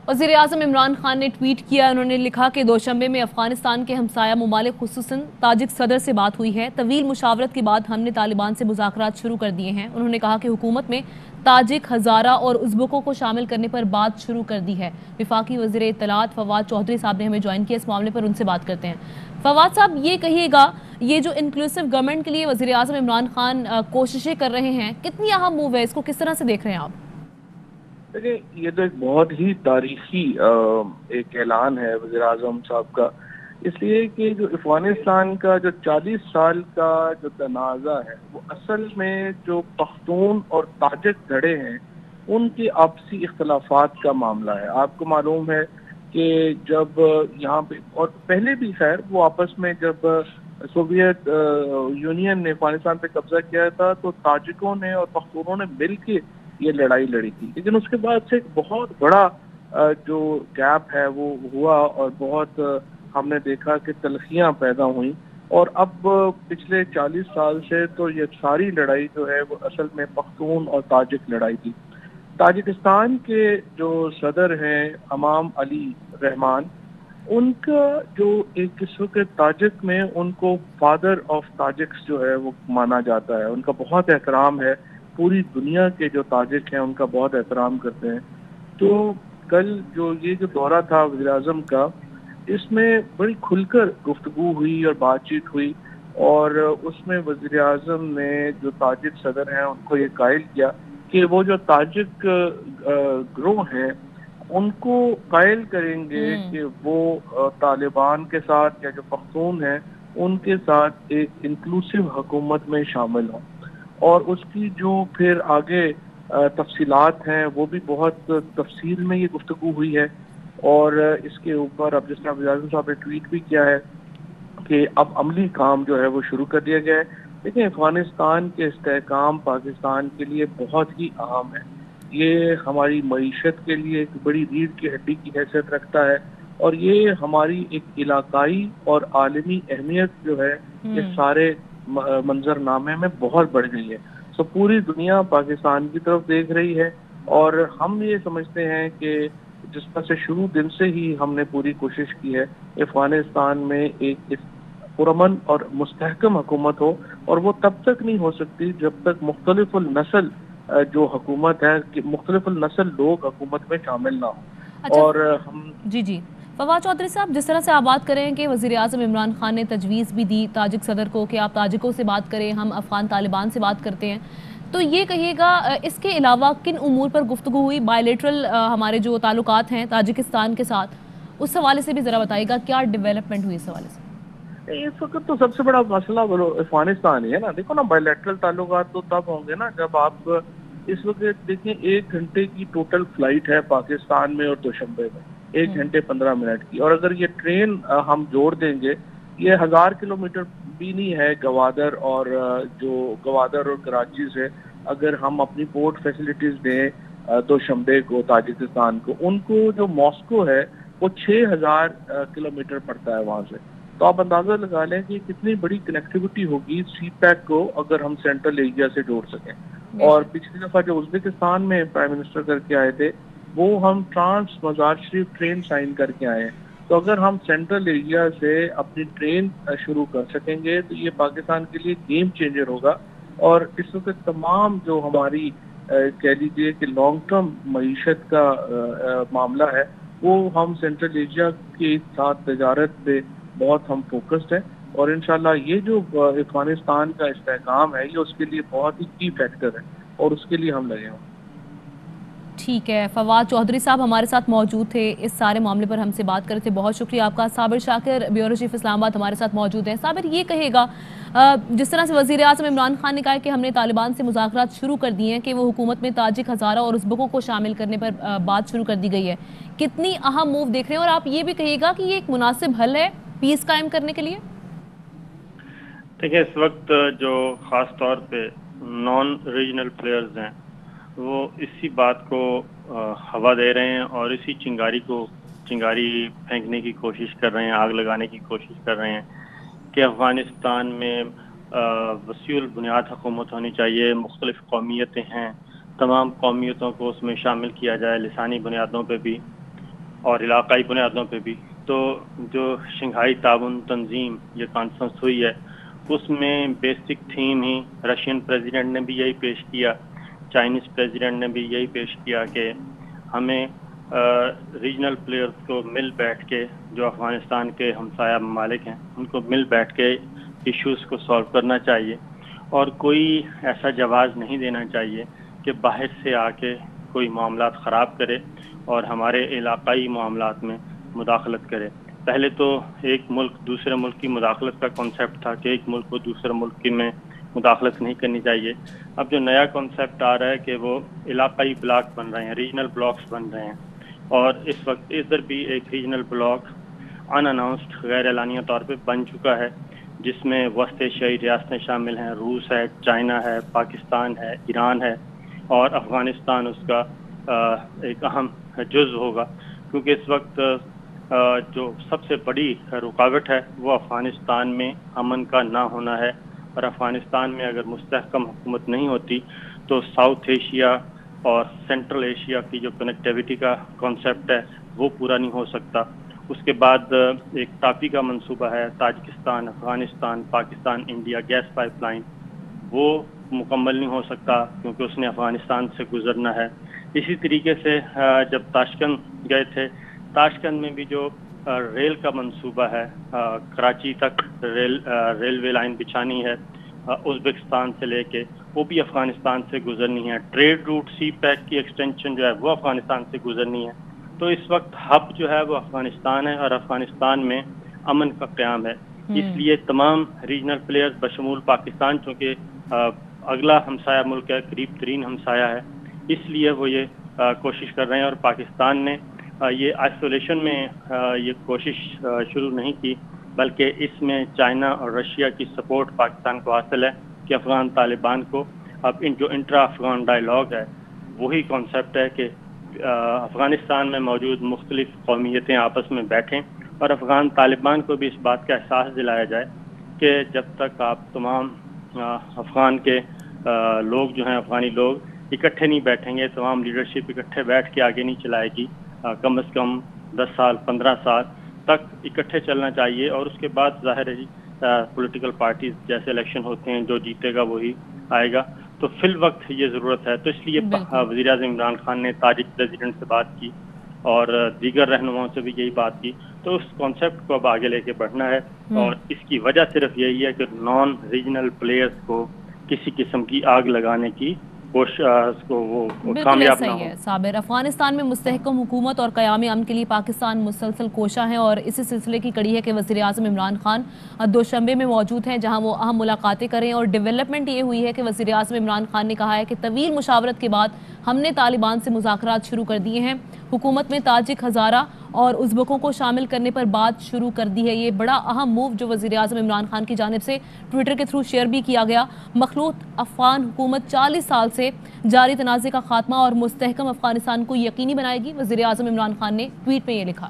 वज़ीर-ए-आज़म इमरान खान ने ट्वीट किया। उन्होंने लिखा कि दोशंबे में अफगानिस्तान के हमसाया ममालिक खुसूसन ताजिक सदर से बात हुई है। तवील मुशावरत के बाद हमने तालिबान से मुज़ाकरात शुरू कर दिए हैं। उन्होंने कहा कि हुकूमत में ताजिक, हज़ारा और उज़्बकों को शामिल करने पर बात शुरू कर दी है। वफाकी वज़ीर इत्तलात फवाद चौधरी साहब ने हमें ज्वाइन किया। इस मामले पर उनसे बात करते हैं। फवाद साहब, ये कहिएगा, ये जो इंक्लूसिव गवर्नमेंट के लिए वज़ीर-ए-आज़म इमरान खान कोशिशें कर रहे हैं, कितनी अहम मूव है, इसको किस तरह से देख रहे हैं आप? देखिए, ये तो एक बहुत ही तारीखी एक ऐलान है वज़ीर आज़म साहब का, इसलिए कि जो अफगानिस्तान का जो 40 साल का जो तनाज़ा है वो असल में जो पख्तून और ताजिक धड़े हैं उनकी आपसी इख्तलाफात का मामला है। आपको मालूम है कि जब यहाँ पे और पहले भी खैर वो आपस में जब सोवियत यूनियन ने अफगानिस्तान पे कब्जा किया था तो ताजिकों ने और पख्तूनों ने मिल के ये लड़ाई लड़ी थी, लेकिन उसके बाद से एक बहुत बड़ा जो गैप है वो हुआ और बहुत हमने देखा कि तलखियां पैदा हुई। और अब पिछले 40 साल से तो ये सारी लड़ाई जो है वो असल में पख्तून और ताजिक लड़ाई थी। ताजिकिस्तान के जो सदर हैं अमाम अली रहमान, उनका जो एक किस्म के ताजिक में उनको फादर ऑफ ताजिक्स जो है वो माना जाता है, उनका बहुत एहतराम है। पूरी दुनिया के जो ताजिक हैं उनका बहुत एहतराम करते हैं। तो कल जो ये जो दौरा था वज़ीर-ए-आज़म का, इसमें बड़ी खुलकर गुफ्तगू हुई और बातचीत हुई और उसमें वज़ीर-ए-आज़म ने जो ताजिक सदर हैं उनको ये कायल किया कि वो जो ताजिक ग्रोह हैं उनको कायल करेंगे कि वो तालिबान के साथ या जो पख्तून हैं उनके साथ एक इंक्लूसिव हुकूमत में शामिल हों। और उसकी जो फिर आगे तफसीलात हैं वो भी बहुत तफसील में ये गुफ्तगू हुई है। और इसके ऊपर अब जिस तरह वज़ीर-ए-आज़म साहब ने ट्वीट भी किया है कि अब अमली काम जो है वो शुरू कर दिया गया है। देखिए, अफगानिस्तान के इस्तेहकाम पाकिस्तान के लिए बहुत ही अहम है। ये हमारी मईशत के लिए एक बड़ी रीढ़ की हड्डी की हैसियत रखता है और ये हमारी एक इलाकाई और आलमी अहमियत जो है ये सारे मंजरनामे में बहुत बढ़ गई है। तो पूरी दुनिया पाकिस्तान की तरफ देख रही है और हम ये समझते हैं कि जिस तरह से शुरू दिन से ही हमने पूरी कोशिश की है अफगानिस्तान में एक पुरअमन और मुस्तहकम हुकूमत हो, और वो तब तक नहीं हो सकती जब तक मुख्तलिफुल नस्ल जो हुकूमत है कि मुख्तलिफुल नस्ल लोग हुकूमत में शामिल ना हो। अच्छा, और हम जी फवाद चौधरी साहब, जिस तरह से आप बात करें कि वज़ीर-ए-आज़म इमरान खान ने तजवीज़ भी दी ताजिक सदर को कि आप ताजिकों से बात करें, हम अफ़गान तालिबान से बात करते हैं, तो ये कहिएगा इसके अलावा किन उमूर पर गुफ्तगू हुई? बायलैटरल हमारे जो ताल्लुकात हैं ताजिकिस्तान के साथ, उस हवाले से भी ज़रा बताइएगा, क्या डेवलपमेंट हुई इस हवाले से? इस वक्त तो सबसे बड़ा मसला बोलो अफगानिस्तान ही है ना। देखो ना, बायलैटरल ताल्लुकात तो तब होंगे ना जब आप इस वक्त देखिए 1 घंटे की टोटल फ्लाइट है पाकिस्तान में और दोशंबे में, 1 घंटे 15 मिनट की। और अगर ये ट्रेन हम जोड़ देंगे, ये 1000 किलोमीटर भी नहीं है गवादर और जो गवादर और कराची से अगर हम अपनी पोर्ट फैसिलिटीज दें दोशंबे को ताजिकिस्तान को, उनको जो मॉस्को है वो 6000 किलोमीटर पड़ता है वहां से। तो आप अंदाजा लगा लें कि कितनी बड़ी कनेक्टिविटी होगी सी पैक को अगर हम सेंट्रल एशिया से जोड़ सकें। और पिछली दफा जो उज्बेकिस्तान में प्राइम मिनिस्टर करके आए थे वो हम ट्रांस मजार शरीफ ट्रेन साइन करके आए हैं। तो अगर हम सेंट्रल एशिया से अपनी ट्रेन शुरू कर सकेंगे तो ये पाकिस्तान के लिए गेम चेंजर होगा। और इस वक्त तमाम जो हमारी कह लीजिए कि लॉन्ग टर्म मईशत का मामला है वो हम सेंट्रल एशिया के साथ तजारत पे बहुत हम फोकस्ड हैं। और इंशाल्लाह ये जो अफगानिस्तान का इस्तेहकाम है ये उसके लिए बहुत ही की फैक्टर है और उसके लिए हम लगे हैं। ठीक है, फवाद चौधरी साहब हमारे साथ मौजूद थे, इस सारे मामले पर हमसे बात कर रहे थे, बहुत शुक्रिया आपका। साबिर शाकिर, ब्यूरो चीफ इस्लामाबाद हमारे साथ मौजूद हैं। साबिर, ये कहेगा जिस तरह से वज़ीर-ए-आज़म इमरान खान ने कहा है कि हमने तालिबान से मुज़ाकरात शुरू कर दिए हैं कि वो हुकूमत में ताजिक, हज़ारा और उज़्बकों को शामिल करने पर बात शुरू कर दी गई है, कितनी अहम मूव देख रहे हैं? और आप ये भी कहिएगा कि ये एक मुनासिब हल है पीस कायम करने के लिए? देखिए, इस वक्त जो ख़ास तौर पे नॉन रीजनल प्लेयर्स हैं वो इसी बात को हवा दे रहे हैं और इसी चिंगारी फेंकने की कोशिश कर रहे हैं, आग लगाने की कोशिश कर रहे हैं कि अफ़गानिस्तान में वसीउल बुनियाद हुकूमत होनी चाहिए, मुख्तलिफ कौमियतें हैं, तमाम कौमियतों को उसमें शामिल किया जाए लिसानी बुनियादों पे भी। اور علاقائی بنیادوں پہ بھی. تو جو شنگھائی تعاون تنظیم یہ کانفرنس ہوئی ہے اس میں بیسک تھیم ہی رشین پریزیڈنٹ نے بھی یہی پیش کیا, چائنیز پریزیڈنٹ نے بھی یہی پیش کیا کہ ہمیں ریجنل پلیئرز کو مل بیٹھ کے, جو افغانستان کے ہمسایہ ممالک ہیں ان کو مل بیٹھ کے ایشوز کو سالو کرنا چاہیے, اور کوئی ایسا جواز نہیں دینا چاہیے کہ باہر سے آ کے کوئی معاملات خراب کرے اور ہمارے علاقائی معاملات میں مداخلت کرے. پہلے تو ایک ملک دوسرے ملک کی مداخلت کا کانسیپٹ تھا کہ ایک ملک کو دوسرے ملک کی میں مداخلت نہیں کرنی چاہیے. اب جو نیا کانسیپٹ آ رہا ہے کہ وہ علاقائی بلاک بن رہے ہیں, ریجنل بلاکس بن رہے ہیں, اور اس وقت ادھر بھی ایک ریجنل بلاک ان اناؤنسڈ غیر اعلانیہ طور پہ بن چکا ہے جس میں وسط ایشیائی ریاستیں شامل ہیں, روس ہے, چائنا ہے, پاکستان ہے, ایران ہے, اور افغانستان اس کا ایک اہم جز ہوگا, کیونکہ اس وقت جو سب سے بڑی رکاوٹ ہے وہ افغانستان میں امن کا نہ ہونا ہے, اور افغانستان میں اگر مستحکم حکومت نہیں ہوتی تو ساؤتھ ایشیا اور سینٹرل ایشیا کی جو کنیکٹیوٹی کا کانسیپٹ ہے وہ پورا نہیں ہو سکتا. اس کے بعد ایک ٹاپی کا منصوبہ ہے Tajikistan, Afghanistan, Pakistan, India gas پائپ لائن, وہ مکمل نہیں ہو سکتا کیونکہ اس نے افغانستان سے گزرنا ہے. اسی طریقے سے جب تاشکند گئے تھے, تاشکند میں بھی جو ریل کا منصوبہ ہے, کراچی تک ریلوے لائن بچھانی ہے ازبکستان سے لے کے, وہ بھی افغانستان سے گزرنی ہے. ٹریڈ روٹ سی پیک کی ایکسٹینشن جو ہے وہ افغانستان سے گزرنی ہے. تو اس وقت ہب جو ہے وہ افغانستان ہے اور افغانستان میں امن کا قیام ہے. اس لیے تمام ریجنل پلیئرز بشمول پاکستان, چونکہ اگلا ہمسایہ ملک ہے, قریب ترین ہمسایہ ہے, اس لیے وہ یہ کوشش کر رہے ہیں. اور پاکستان نے یہ آئسولیشن میں یہ کوشش شروع نہیں کی, بلکہ اس میں چائنا اور رشیا کی سپورٹ پاکستان کو حاصل ہے کہ افغان طالبان کو اب جو انٹرا افغان ڈائیلاگ ہے وہی کانسیپٹ ہے کہ افغانستان میں موجود مختلف قومیتیں آپس میں بیٹھیں اور افغان طالبان کو بھی اس بات کا احساس دلایا جائے کہ جب تک آپ تمام افغان کے لوگ جو ہیں, افغانی لوگ اکٹھے نہیں بیٹھیں گے, تمام لیڈرشپ اکٹھے بیٹھ کے آگے نہیں چلائے گی. کم از کم 10 سال 15 سال تک اکٹھے چلنا چاہیے, اور اس کے بعد ظاہر ہے جی پولیٹیکل پارٹیز جیسے الیکشن ہوتے ہیں, جو جیتے گا وہی آئے گا. تو فی الوقت یہ ضرورت ہے. تو اس لیے وزیر اعظم عمران خان نے تاجک پریزیڈنٹ سے بات کی اور دیگر رہنماؤں سے بھی یہی بات کی. تو اس کانسیپٹ کو اب آگے لے کے بڑھنا ہے, اور اس کی وجہ صرف یہی ہے کہ نان ریجنل پلیئرز کو کسی قسم کی آگ لگانے کی کوشش کو وہ کامیاب نہ ہو. صابر, افغانستان میں مستحکم حکومت اور قیام امن کے لیے پاکستان مسلسل کوشاں ہے, اور اسی سلسلے کی کڑی ہے کہ وزیر اعظم عمران خان دوشنبے میں موجود ہیں جہاں وہ اہم ملاقاتیں کریں. اور ڈیولپمنٹ یہ ہوئی ہے کہ وزیر اعظم عمران خان نے کہا ہے کہ طویل مشاورت کے بعد ہم نے طالبان سے مذاکرات شروع کر دیے ہیں. حکومت میں تاجک, ہزارہ اور ازبکوں کو شامل کرنے پر بات شروع کر دی ہے. یہ بڑا اہم موو جو وزیر اعظم عمران خان کی جانب سے ٹویٹر کے تھرو شیئر بھی کیا گیا. مخلوط افغان حکومت 40 سال سے جاری تنازع کا خاتمہ اور مستحکم افغانستان کو یقینی بنائے گی. وزیر اعظم عمران خان نے ٹویٹ میں یہ لکھا.